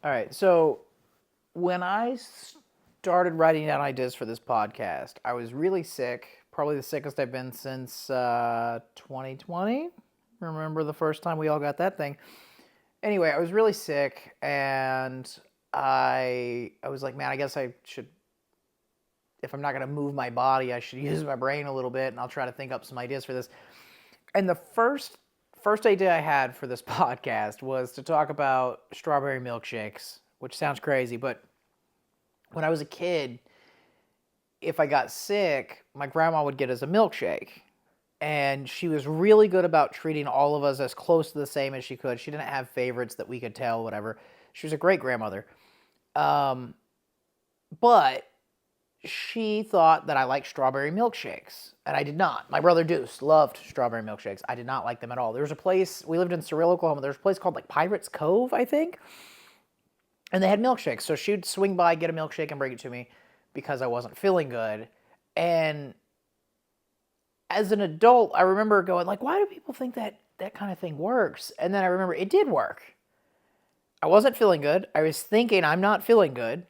All right. So when I started writing down ideas for this podcast, I was really sick. Probably the sickest I've been since 2020. Remember the first time we all got that thing? Anyway, I was really sick, and I was like, man, I guess I should. If I'm not going to move my body, I should use my brain a little bit, and I'll try to think up some ideas for this. And the first idea I had for this podcast was to talk about strawberry milkshakes, which sounds crazy, but when I was a kid, if I got sick, my grandma would get us a milkshake. And she was really good about treating all of us as close to the same as she could. She didn't have favorites that we could tell, whatever. She was a great grandmother. Um, but she thought that I liked strawberry milkshakes, and I did not. My brother Deuce loved strawberry milkshakes. I did not like them at all. There was a place, we lived in Surreal, Oklahoma. There was a place called like Pirates Cove, I think, and they had milkshakes. So she'd swing by, get a milkshake, and bring it to me because I wasn't feeling good. And as an adult, I remember going like, why do people think that that kind of thing works? And then I remember it did work. I wasn't feeling good. I was thinking I'm not feeling good.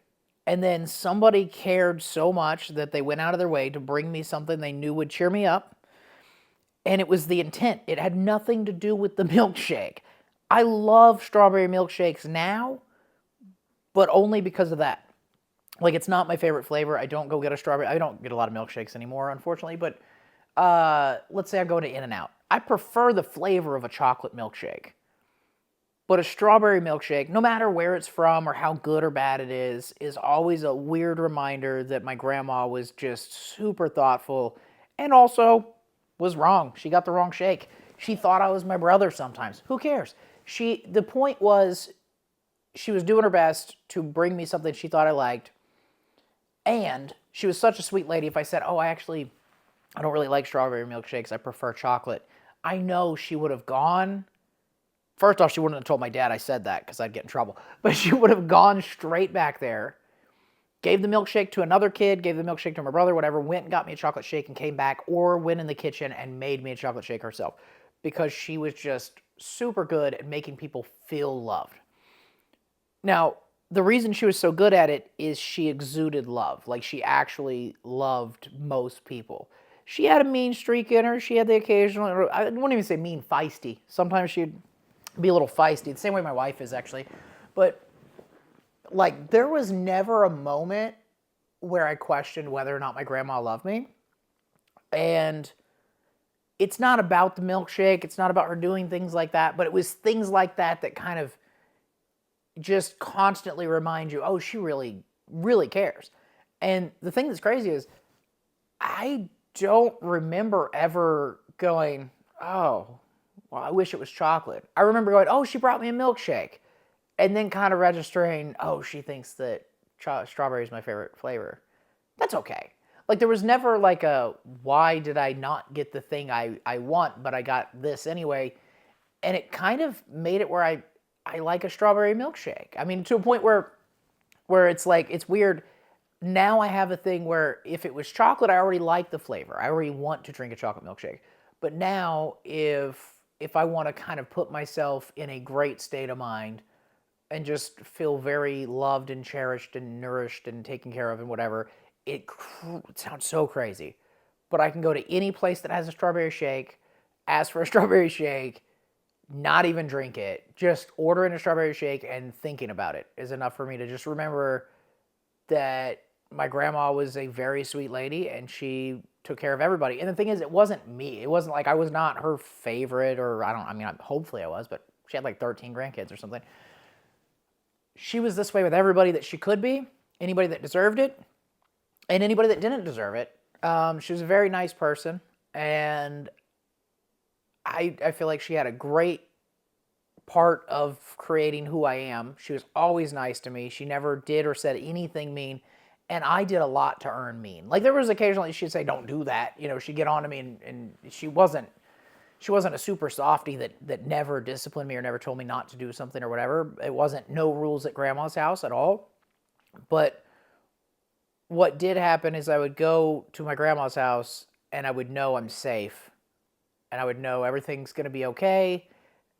And then somebody cared so much that they went out of their way to bring me something they knew would cheer me up. And it was the intent. It had nothing to do with the milkshake. I love strawberry milkshakes now, but only because of that. Like, it's not my favorite flavor. I don't go get a strawberry. I don't get a lot of milkshakes anymore, unfortunately. But let's say I go to In-N-Out. I prefer the flavor of a chocolate milkshake. But a strawberry milkshake, no matter where it's from or how good or bad it is always a weird reminder that my grandma was just super thoughtful and also was wrong. She got the wrong shake. She thought I was my brother sometimes. Who cares? The point was she was doing her best to bring me something she thought I liked. And she was such a sweet lady. If I said, oh, I don't really like strawberry milkshakes, I prefer chocolate, I know she would have gone. First off, she wouldn't have told my dad I said that because I'd get in trouble. But she would have gone straight back there, gave the milkshake to another kid, gave the milkshake to my brother, whatever, went and got me a chocolate shake and came back, or went in the kitchen and made me a chocolate shake herself because she was just super good at making people feel loved. Now, the reason she was so good at it is she exuded love. Like, she actually loved most people. She had a mean streak in her. She had the occasional, I wouldn't even say mean, feisty. Sometimes she'd be a little feisty, the same way my wife is actually. But like, there was never a moment where I questioned whether or not my grandma loved me. And it's not about the milkshake, it's not about her doing things like that, but it was things like that that kind of just constantly remind you, oh, she really, really cares. And the thing that's crazy is I don't remember ever going, oh, well, I wish it was chocolate. I remember going, oh, she brought me a milkshake. And then kind of registering, oh, she thinks that strawberry is my favorite flavor. That's okay. Like, there was never like a, why did I not get the thing I want, but I got this anyway. And it kind of made it where I like a strawberry milkshake. I mean, to a point where it's like, it's weird. Now I have a thing where if it was chocolate, I already like the flavor. I already want to drink a chocolate milkshake. But now if I want to kind of put myself in a great state of mind and just feel very loved and cherished and nourished and taken care of and whatever, it sounds so crazy. But I can go to any place that has a strawberry shake, ask for a strawberry shake, not even drink it, just ordering a strawberry shake and thinking about it is enough for me to just remember that my grandma was a very sweet lady and she took care of everybody. And the thing is, it wasn't me. It wasn't like I was not her favorite, or hopefully I was, but she had like 13 grandkids or something. She was this way with everybody that she could be, anybody that deserved it, and anybody that didn't deserve it. She was a very nice person, and I feel like she had a great part of creating who I am. She was always nice to me. She never did or said anything mean. And I did a lot to earn mean. Like, there was occasionally she'd say, don't do that. You know, she'd get on to me, and she wasn't a super softie that never disciplined me or never told me not to do something or whatever. It wasn't no rules at grandma's house at all. But what did happen is I would go to my grandma's house and I would know I'm safe. And I would know everything's going to be okay.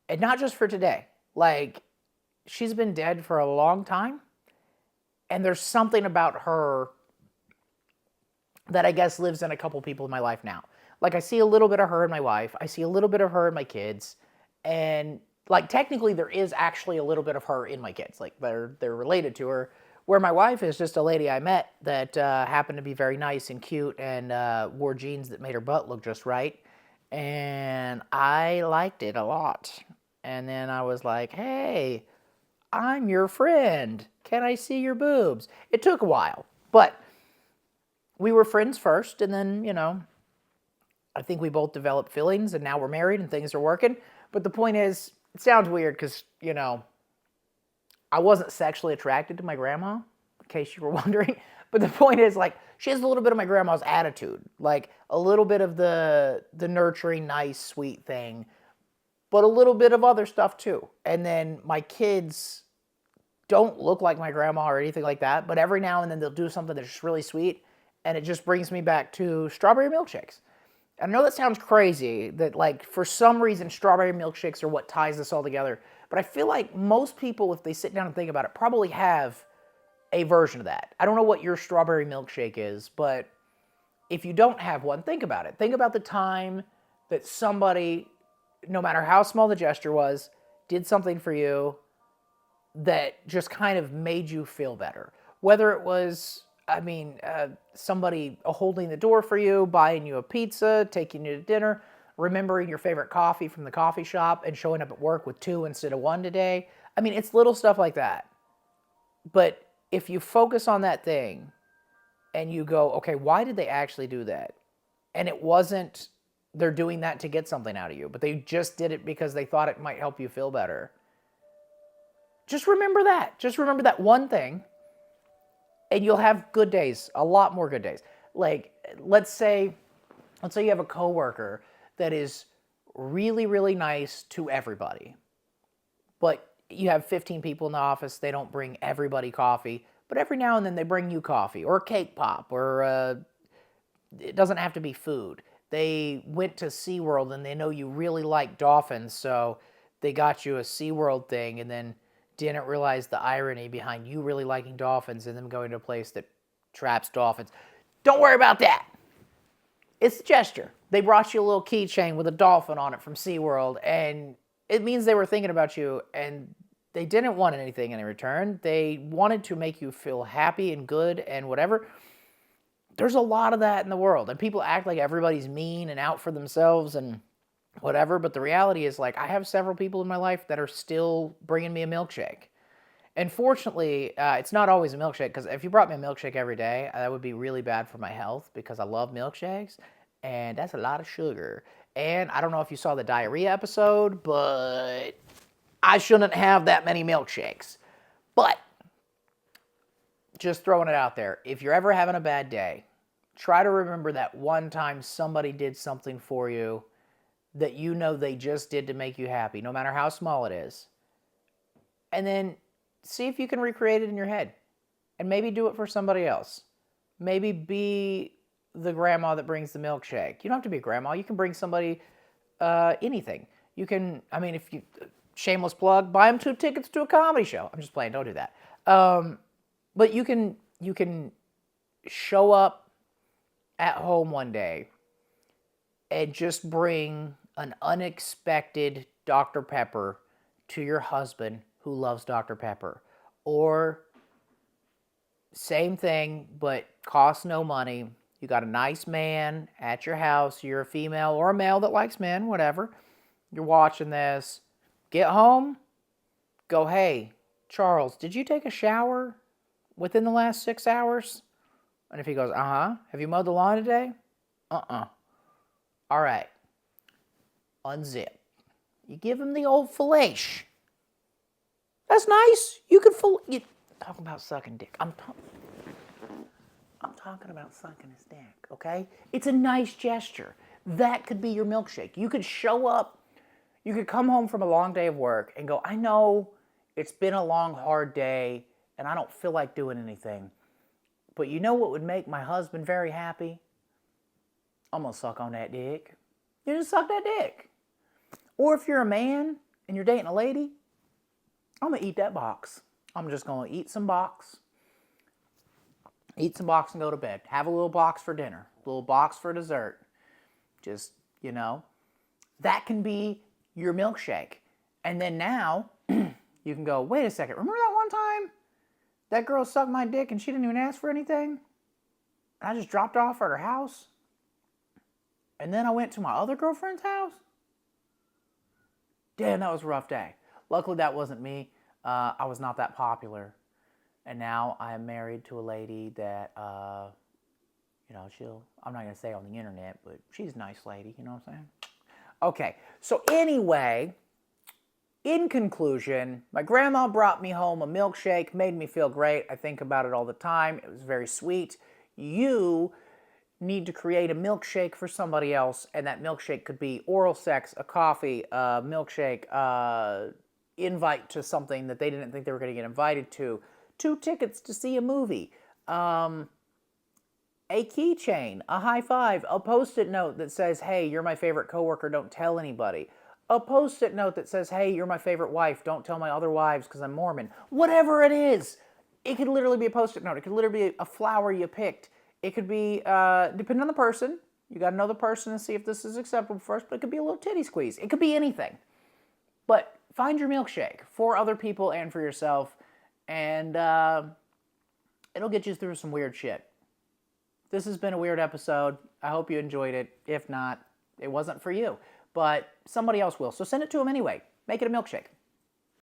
And not just for today. Like, she's been dead for a long time. And there's something about her that I guess lives in a couple people in my life now. Like I see a little bit of her in my wife. I see a little bit of her in my kids. And like technically there is actually a little bit of her in my kids. Like they're related to her. Where my wife is just a lady I met that happened to be very nice and cute and wore jeans that made her butt look just right. And I liked it a lot. And then I was like, hey, I'm your friend. Can I see your boobs? It took a while, but we were friends first, and then, I think we both developed feelings, and now we're married and things are working. But the point is, it sounds weird because, I wasn't sexually attracted to my grandma, in case you were wondering. But the point is, like, she has a little bit of my grandma's attitude, like a little bit of the nurturing, nice, sweet thing, but a little bit of other stuff too. And then my kids don't look like my grandma or anything like that, but every now and then they'll do something that's just really sweet, and it just brings me back to strawberry milkshakes. And I know that sounds crazy, that like for some reason strawberry milkshakes are what ties this all together, but I feel like most people, if they sit down and think about it, probably have a version of that. I don't know what your strawberry milkshake is, but if you don't have one, think about it. Think about the time that somebody, no matter how small the gesture was, did something for you that just kind of made you feel better. Whether it was, somebody holding the door for you, buying you a pizza, taking you to dinner, remembering your favorite coffee from the coffee shop and showing up at work with 2 instead of 1 today. It's little stuff like that. But if you focus on that thing and you go, okay, why did they actually do that? And it wasn't they're doing that to get something out of you, but they just did it because they thought it might help you feel better. Just remember that. Just remember that one thing, and you'll have good days, a lot more good days. Like, let's say you have a coworker that is really, really nice to everybody, but you have 15 people in the office, they don't bring everybody coffee, but every now and then they bring you coffee, or a cake pop, or it doesn't have to be food. They went to SeaWorld and they know you really like dolphins, so they got you a SeaWorld thing and then didn't realize the irony behind you really liking dolphins and them going to a place that traps dolphins. Don't worry about that. It's a gesture. They brought you a little keychain with a dolphin on it from SeaWorld, and it means they were thinking about you, and they didn't want anything in return. They wanted to make you feel happy and good and whatever. There's a lot of that in the world, and people act like everybody's mean and out for themselves and whatever, but the reality is, like, I have several people in my life that are still bringing me a milkshake. And fortunately, it's not always a milkshake, because if you brought me a milkshake every day, that would be really bad for my health, because I love milkshakes, and that's a lot of sugar. And I don't know if you saw the diarrhea episode, but I shouldn't have that many milkshakes. But just throwing it out there, if you're ever having a bad day, try to remember that one time somebody did something for you that you know they just did to make you happy, no matter how small it is. And then see if you can recreate it in your head. And maybe do it for somebody else. Maybe be the grandma that brings the milkshake. You don't have to be a grandma. You can bring somebody anything. You can, if you, shameless plug, buy them 2 tickets to a comedy show. I'm just playing, don't do that. But you can show up at home one day and just bring an unexpected Dr. Pepper to your husband who loves Dr. Pepper. Or same thing, but costs no money. You got a nice man at your house. You're a female or a male that likes men, whatever. You're watching this. Get home, go, hey, Charles, did you take a shower within the last 6 hours? And if he goes, uh-huh. Have you mowed the lawn today? Uh-uh. All right. Unzip. You give him the old fillet-sh. That's nice. You could talk about sucking dick. I'm talking about sucking his dick, okay? It's a nice gesture. That could be your milkshake. You could show up. You could come home from a long day of work and go, I know it's been a long, hard day, and I don't feel like doing anything. But you know what would make my husband very happy? I'm going to suck on that dick. You just suck that dick. Or if you're a man and you're dating a lady, I'm going to eat that box. I'm just going to eat some box and go to bed. Have a little box for dinner, a little box for dessert. Just, that can be your milkshake. And then now you can go, wait a second, remember that one time that girl sucked my dick and she didn't even ask for anything? And I just dropped off at her house? And then I went to my other girlfriend's house? Damn, that was a rough day. Luckily, that wasn't me. I was not that popular. And now I am married to a lady that, I'm not going to say on the internet, but she's a nice lady, you know what I'm saying? Okay, so anyway, in conclusion, my grandma brought me home a milkshake, made me feel great. I think about it all the time. It was very sweet. You need to create a milkshake for somebody else, and that milkshake could be oral sex, a coffee, a milkshake, invite to something that they didn't think they were going to get invited to, 2 tickets to see a movie, a keychain, a high five, a post-it note that says, hey, you're my favorite coworker, don't tell anybody. A post-it note that says, hey, you're my favorite wife, don't tell my other wives because I'm Mormon. Whatever it is. It could literally be a post-it note. It could literally be a flower you picked. It could be, depending on the person, you got to know the person and see if this is acceptable first, but it could be a little titty squeeze. It could be anything. But find your milkshake for other people and for yourself, and it'll get you through some weird shit. This has been a weird episode. I hope you enjoyed it. If not, it wasn't for you. But somebody else will. So send it to them anyway. Make it a milkshake.